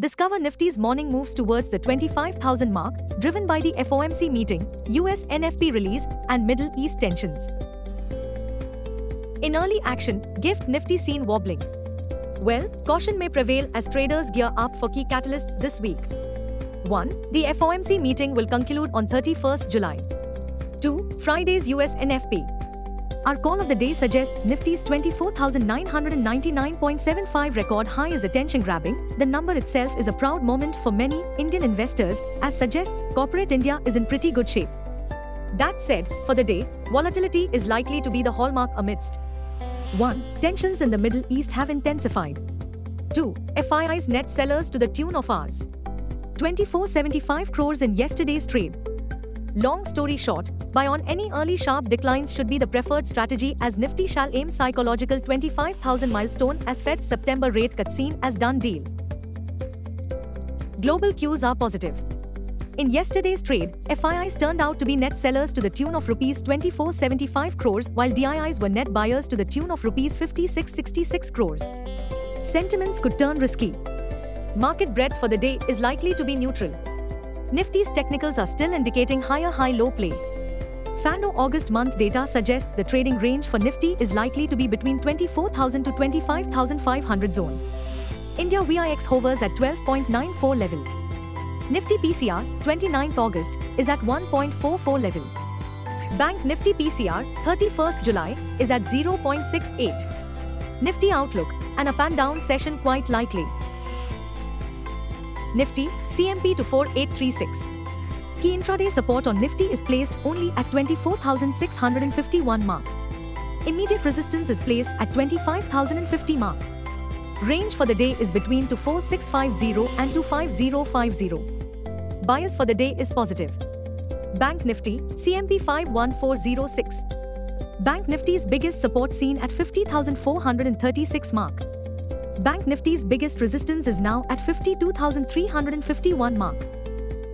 Discover Nifty's morning moves towards the 25,000 mark, driven by the FOMC meeting, US NFP release, and Middle East tensions. In early action, GIFT Nifty seen wobbling. Well, caution may prevail as traders gear up for key catalysts this week. 1. The FOMC meeting will conclude on 31st July. 2. Friday's US NFP. Our call of the day suggests Nifty's 24,999.75 record high is attention-grabbing. The number itself is a proud moment for many Indian investors, as suggests corporate India is in pretty good shape. That said, for the day, volatility is likely to be the hallmark amidst 1. Tensions in the Middle East have intensified. 2. FII's net sellers to the tune of Rs. 2475 crores in yesterday's trade. Long story short, buy on any early sharp declines should be the preferred strategy, as Nifty shall aim psychological 25,000 milestone as Fed's September rate cut seen as done deal. Global cues are positive. In yesterday's trade, FIIs turned out to be net sellers to the tune of Rs 2475 crores, while DIIs were net buyers to the tune of Rs 5666 crores. Sentiments could turn risky. Market breadth for the day is likely to be neutral. Nifty's technicals are still indicating higher high-low play. FANO August month data suggests the trading range for Nifty is likely to be between 24,000 to 25,500 zone. India VIX hovers at 12.94 levels. Nifty PCR, 29th August, is at 1.44 levels. Bank Nifty PCR, 31st July, is at 0.68. Nifty outlook, an up and down session quite likely. Nifty, CMP to 4836. Key intraday support on Nifty is placed only at 24,651 mark. Immediate resistance is placed at 25,050 mark. Range for the day is between 24650 and 25050. Bias for the day is positive. Bank Nifty, CMP 51406. Bank Nifty's biggest support seen at 50,436 mark. Bank Nifty's biggest resistance is now at 52,351 mark.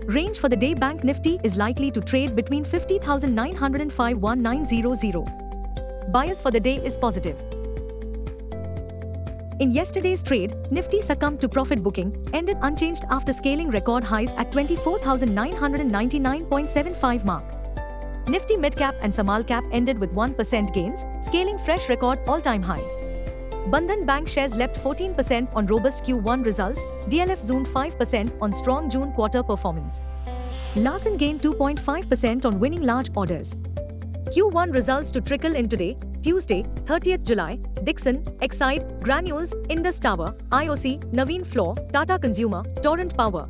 Range for the day Bank Nifty is likely to trade between 50,905 and 1900. Bias for the day is positive. In yesterday's trade, Nifty succumbed to profit booking, ended unchanged after scaling record highs at 24,999.75 mark. Nifty Midcap and Small-Cap ended with 1% gains, scaling fresh record all-time high. Bandhan Bank shares leapt 14% on robust Q1 results, DLF zoomed 5% on strong June quarter performance. Larsen gained 2.5% on winning large orders. Q1 results to trickle in today, Tuesday, 30th July, Dixon, Exide, Granules, Indus Tower, IOC, Navin Floor, Tata Consumer, Torrent Power.